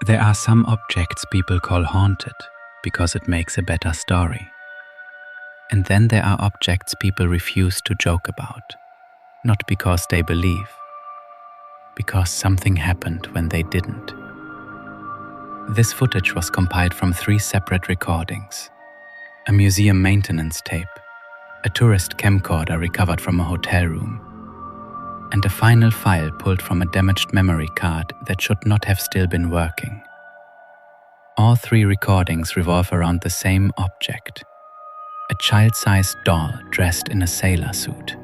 There are some objects people call haunted because it makes a better story. And then there are objects people refuse to joke about, not because they believe, because something happened when they didn't. This footage was compiled from 3 separate recordings: a museum maintenance tape, a tourist camcorder recovered from a hotel room, and a final file pulled from a damaged memory card that should not have still been working. All 3 recordings revolve around the same object: a child-sized doll dressed in a sailor suit.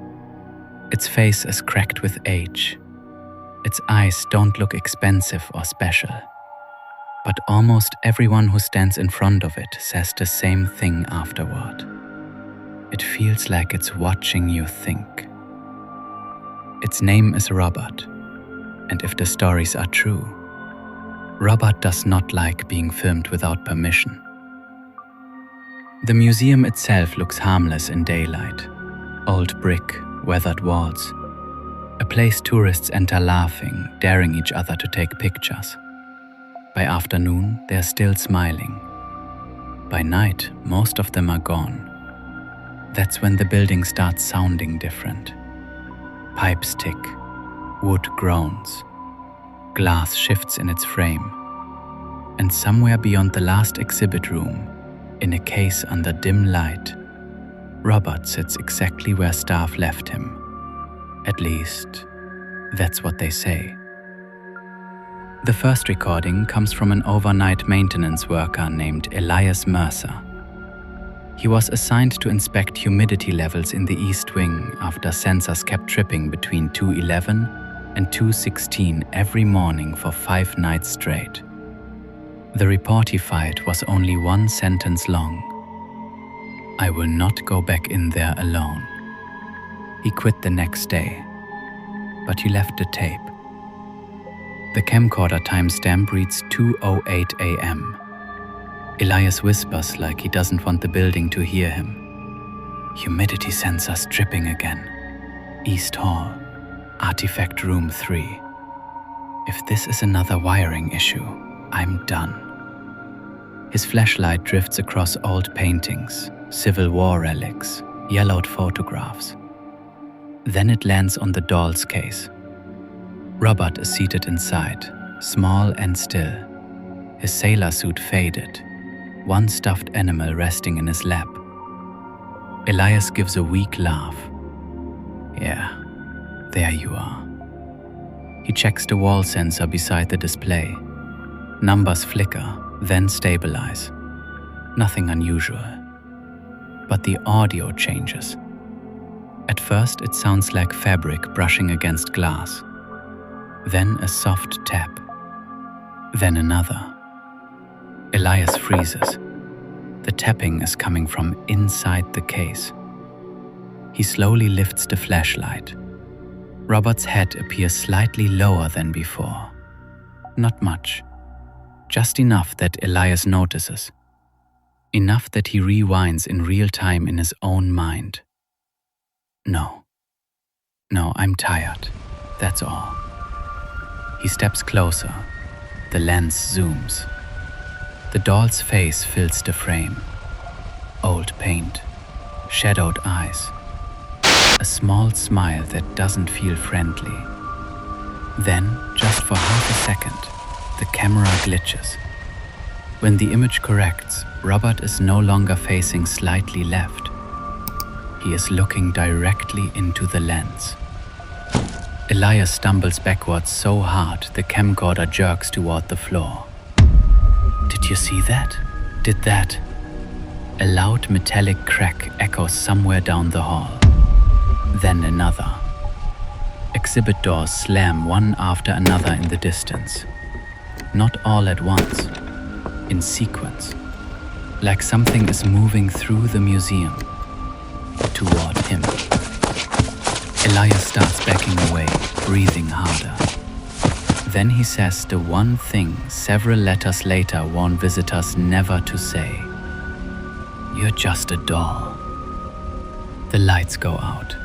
Its face is cracked with age. Its eyes don't look expensive or special. But almost everyone who stands in front of it says the same thing afterward. It feels like it's watching you think. Its name is Robert, and if the stories are true, Robert does not like being filmed without permission. The museum itself looks harmless in daylight. Old brick, weathered walls. A place tourists enter laughing, daring each other to take pictures. By afternoon, they're still smiling. By night, most of them are gone. That's when the building starts sounding different. Pipes tick, wood groans, glass shifts in its frame. And somewhere beyond the last exhibit room, in a case under dim light, Robert sits exactly where staff left him. At least, that's what they say. The first recording comes from an overnight maintenance worker named Elias Mercer. He was assigned to inspect humidity levels in the East Wing after sensors kept tripping between 2:11 and 2:16 every morning for 5 nights straight. The report he filed was only 1 sentence long: "I will not go back in there alone." He quit the next day, but he left the tape. The camcorder timestamp reads 2:08 a.m. Elias whispers like he doesn't want the building to hear him. "Humidity sensors tripping again. East Hall, Artifact Room 3. If this is another wiring issue, I'm done." His flashlight drifts across old paintings, Civil War relics, yellowed photographs. Then it lands on the doll's case. Robert is seated inside, small and still, his sailor suit faded, one stuffed animal resting in his lap. Elias gives a weak laugh. "Yeah, there you are." He checks the wall sensor beside the display. Numbers flicker, then stabilize. Nothing unusual. But the audio changes. At first it sounds like fabric brushing against glass. Then a soft tap. Then another. Elias freezes. The tapping is coming from inside the case. He slowly lifts the flashlight. Robert's head appears slightly lower than before. Not much. Just enough that Elias notices. Enough that he rewinds in real time in his own mind. No, I'm tired. That's all. He steps closer. The lens zooms. The doll's face fills the frame. Old paint, shadowed eyes. A small smile that doesn't feel friendly. Then, just for half a second, the camera glitches. When the image corrects, Robert is no longer facing slightly left. He is looking directly into the lens. Elias stumbles backwards so hard the camcorder jerks toward the floor. "Did you see that? Did that?" A loud metallic crack echoes somewhere down the hall. Then another. Exhibit doors slam one after another in the distance. Not all at once, in sequence, like something is moving through the museum, toward him. Elias starts backing away, breathing harder. Then he says the one thing several letters later warn visitors never to say. "You're just a doll." The lights go out.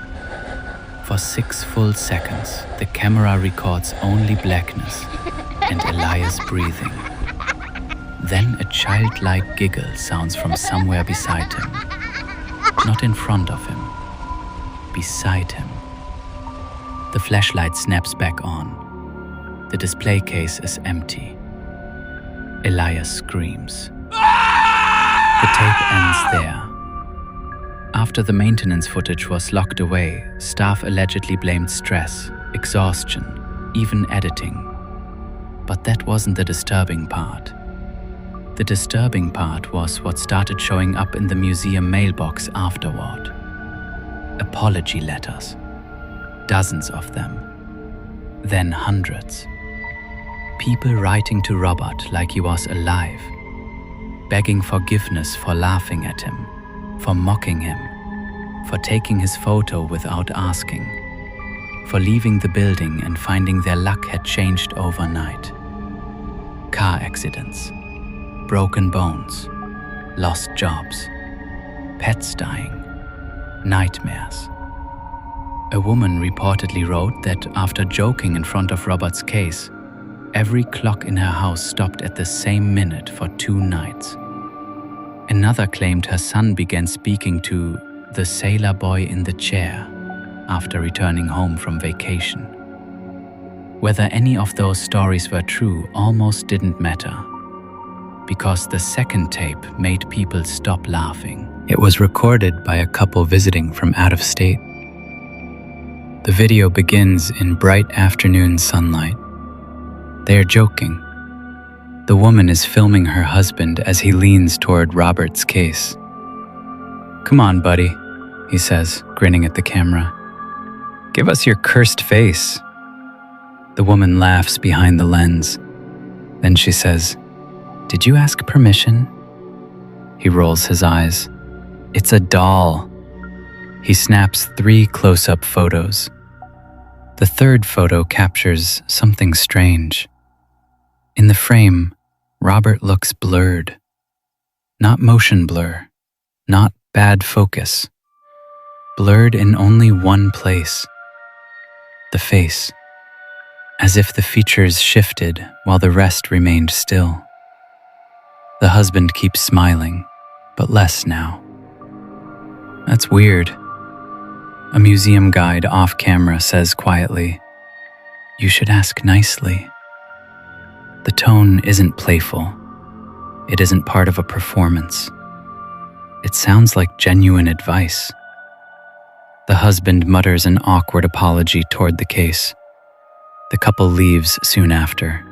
For 6 full seconds, the camera records only blackness and Elias breathing. Then a childlike giggle sounds from somewhere beside him. Not in front of him, beside him. The flashlight snaps back on. The display case is empty. Elias screams. The tape ends there. After the maintenance footage was locked away, staff allegedly blamed stress, exhaustion, even editing. But that wasn't the disturbing part. The disturbing part was what started showing up in the museum mailbox afterward. Apology letters. Dozens of them. Then hundreds. People writing to Robert like he was alive, begging forgiveness for laughing at him, for mocking him, for taking his photo without asking, for leaving the building and finding their luck had changed overnight. Car accidents, broken bones, lost jobs, pets dying, nightmares. A woman reportedly wrote that after joking in front of Robert's case, every clock in her house stopped at the same minute for 2 nights. Another claimed her son began speaking to the sailor boy in the chair after returning home from vacation. Whether any of those stories were true almost didn't matter, because the second tape made people stop laughing. It was recorded by a couple visiting from out of state. The video begins in bright afternoon sunlight. They are joking. The woman is filming her husband as he leans toward Robert's case. "Come on, buddy," he says, grinning at the camera. "Give us your cursed face." The woman laughs behind the lens. Then she says, "Did you ask permission?" He rolls his eyes. "It's a doll." He snaps 3 close-up photos. The third photo captures something strange. In the frame, Robert looks blurred. Not motion blur, not bad focus. Blurred in only one place. The face. As if the features shifted while the rest remained still. The husband keeps smiling, but less now. "That's weird." A museum guide off camera says quietly, "You should ask nicely." The tone isn't playful. It isn't part of a performance. It sounds like genuine advice. The husband mutters an awkward apology toward the case. The couple leaves soon after.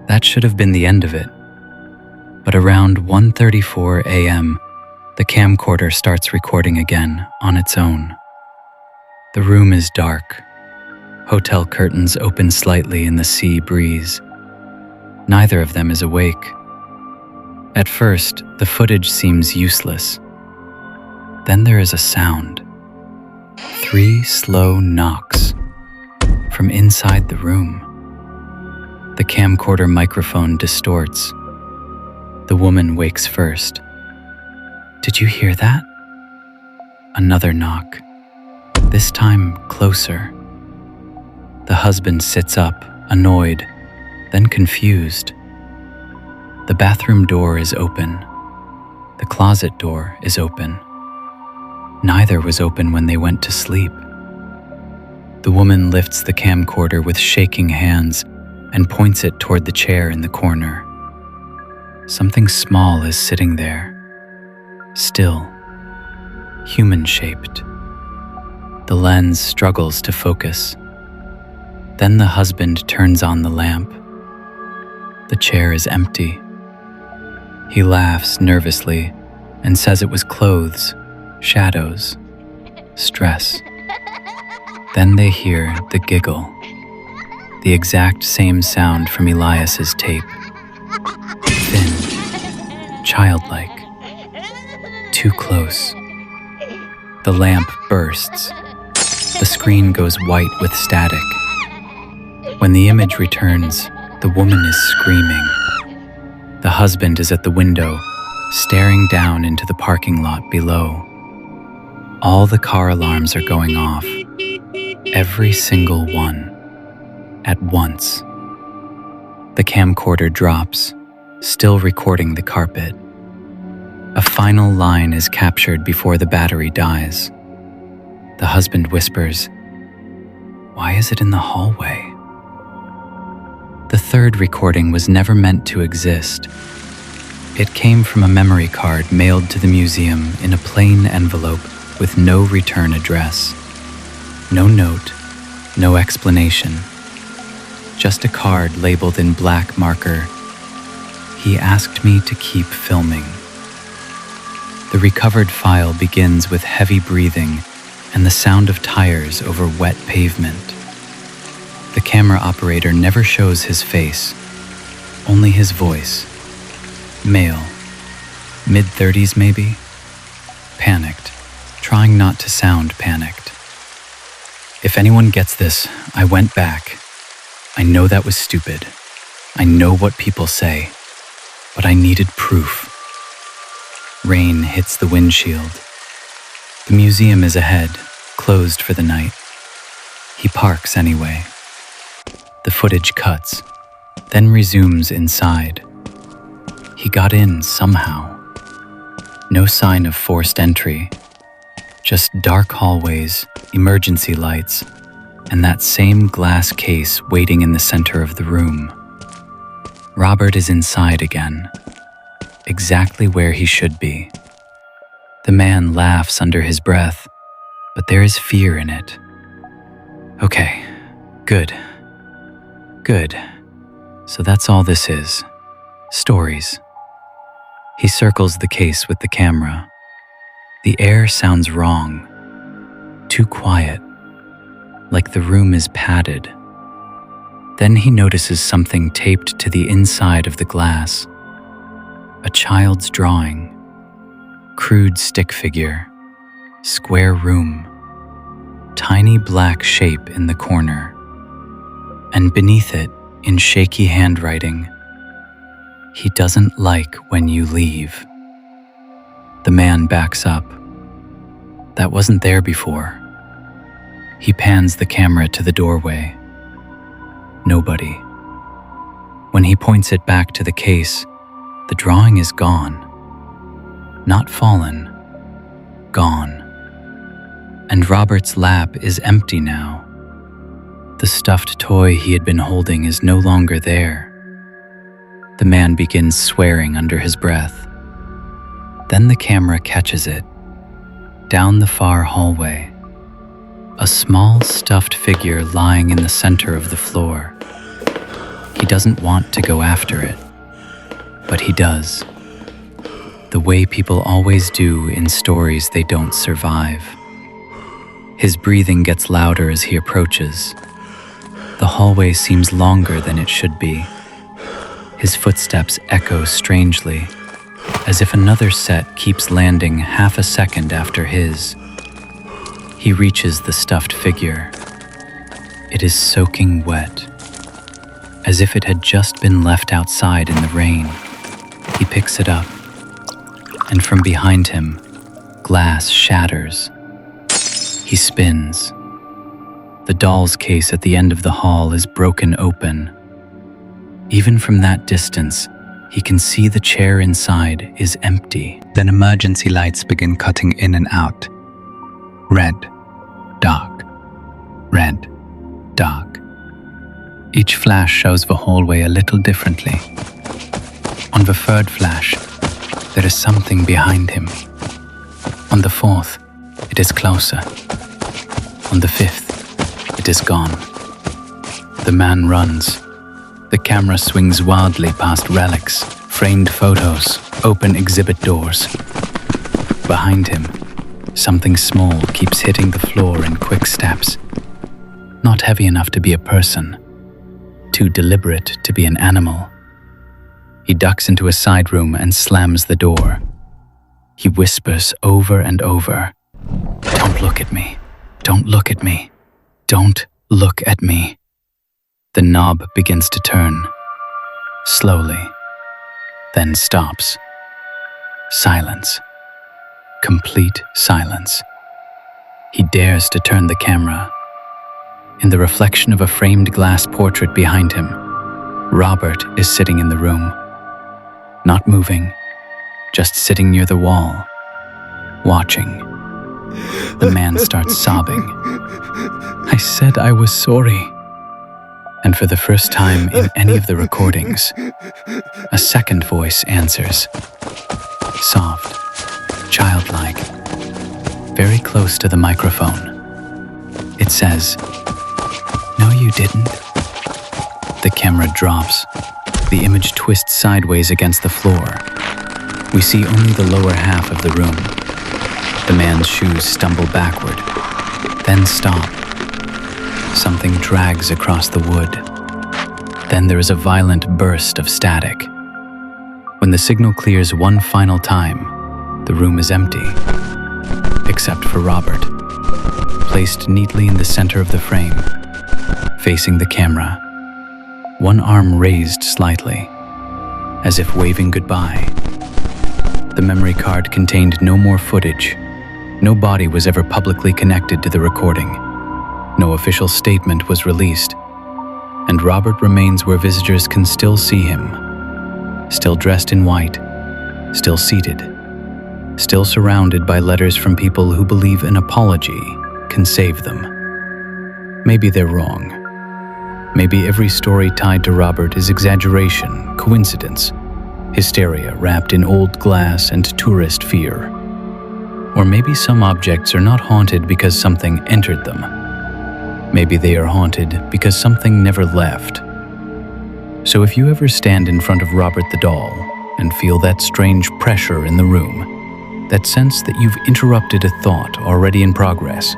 That should have been the end of it. But around 1:34 a.m., the camcorder starts recording again on its own. The room is dark. Hotel curtains open slightly in the sea breeze. Neither of them is awake. At first, the footage seems useless. Then there is a sound. 3 slow knocks from inside the room. The camcorder microphone distorts. The woman wakes first. "Did you hear that?" Another knock. This time closer. The husband sits up, annoyed, then confused. The bathroom door is open. The closet door is open. Neither was open when they went to sleep. The woman lifts the camcorder with shaking hands and points it toward the chair in the corner. Something small is sitting there, still, human-shaped. The lens struggles to focus. Then the husband turns on the lamp. The chair is empty. He laughs nervously and says it was clothes, shadows, stress. Then they hear the giggle, the exact same sound from Elias's tape. Thin, childlike, too close. The lamp bursts. The screen goes white with static. When the image returns, the woman is screaming. The husband is at the window, staring down into the parking lot below. All the car alarms are going off. Every single one. At once. The camcorder drops. still recording the carpet. A final line is captured before the battery dies. The husband whispers, "Why is it in the hallway?" The third recording was never meant to exist. It came from a memory card mailed to the museum in a plain envelope with no return address. No note, no explanation. Just a card labeled in black marker. He asked me to keep filming. The recovered file begins with heavy breathing and the sound of tires over wet pavement. The camera operator never shows his face, only his voice. Male, mid-30s maybe? Panicked, trying not to sound panicked. "If anyone gets this, I went back. I know that was stupid. I know what people say, but I needed proof." Rain hits the windshield. The museum is ahead, closed for the night. He parks anyway. The footage cuts, then resumes inside. He got in somehow. No sign of forced entry, just dark hallways, emergency lights, and that same glass case waiting in the center of the room. Robert is inside again, exactly where he should be. The man laughs under his breath, but there is fear in it. "Okay, good. Good. So that's all this is. Stories." He circles the case with the camera. The air sounds wrong. Too quiet. Like the room is padded. Then he notices something taped to the inside of the glass. A child's drawing. Crude stick figure. Square room. Tiny black shape in the corner. And beneath it, in shaky handwriting, "He doesn't like when you leave." The man backs up. That wasn't there before. He pans the camera to the doorway. Nobody. When he points it back to the case, the drawing is gone. Not fallen. Gone. And Robert's lap is empty now. The stuffed toy he had been holding is no longer there. The man begins swearing under his breath. Then the camera catches it. Down the far hallway. A small stuffed figure lying in the center of the floor. He doesn't want to go after it, but he does. The way people always do in stories they don't survive. His breathing gets louder as he approaches. The hallway seems longer than it should be. His footsteps echo strangely, as if another set keeps landing half a second after his. He reaches the stuffed figure. It is soaking wet, as if it had just been left outside in the rain. He picks it up, and from behind him, glass shatters. He spins. The doll's case at the end of the hall is broken open. Even from that distance, he can see the chair inside is empty. Then emergency lights begin cutting in and out. Red, dark, red, dark. Each flash shows the hallway a little differently. On the third flash, there is something behind him. On the fourth, it is closer. On the fifth, it is gone. The man runs. The camera swings wildly past relics, framed photos, open exhibit doors. Behind him, something small keeps hitting the floor in quick steps. Not heavy enough to be a person, too deliberate to be an animal. He ducks into a side room and slams the door. He whispers over and over, "Don't look at me. Don't look at me. Don't look at me." The knob begins to turn, slowly, then stops. Silence. Complete silence. He dares to turn the camera. In the reflection of a framed glass portrait behind him, Robert is sitting in the room. not moving, just sitting near the wall, watching. The man starts sobbing. I said I was sorry. And for the first time in any of the recordings, a second voice answers. Soft, childlike, very close to the microphone. It says, "No, you didn't." The camera drops. The image twists sideways against the floor. We see only the lower half of the room. The man's shoes stumble backward, then stop. Something drags across the wood. Then there is a violent burst of static. When the signal clears one final time, the room is empty, except for Robert, placed neatly in the center of the frame, facing the camera, one arm raised slightly, as if waving goodbye. The memory card contained no more footage. No body was ever publicly connected to the recording. No official statement was released, and Robert remains where visitors can still see him, still dressed in white, still seated, still surrounded by letters from people who believe an apology can save them. Maybe they're wrong. Maybe every story tied to Robert is exaggeration, coincidence, hysteria wrapped in old glass and tourist fear. Or maybe some objects are not haunted because something entered them. Maybe they are haunted because something never left. So if you ever stand in front of Robert the doll and feel that strange pressure in the room, that sense that you've interrupted a thought already in progress,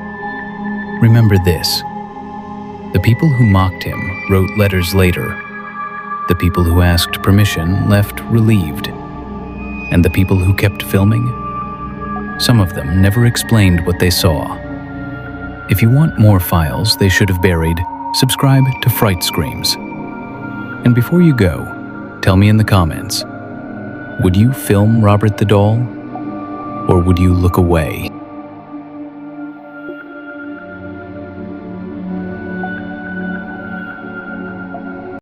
remember this. The people who mocked him wrote letters later. The people who asked permission left relieved. And the people who kept filming, some of them never explained what they saw. If you want more files they should have buried, subscribe to Fright Screams. And before you go, tell me in the comments, would you film Robert the doll? Or would you look away?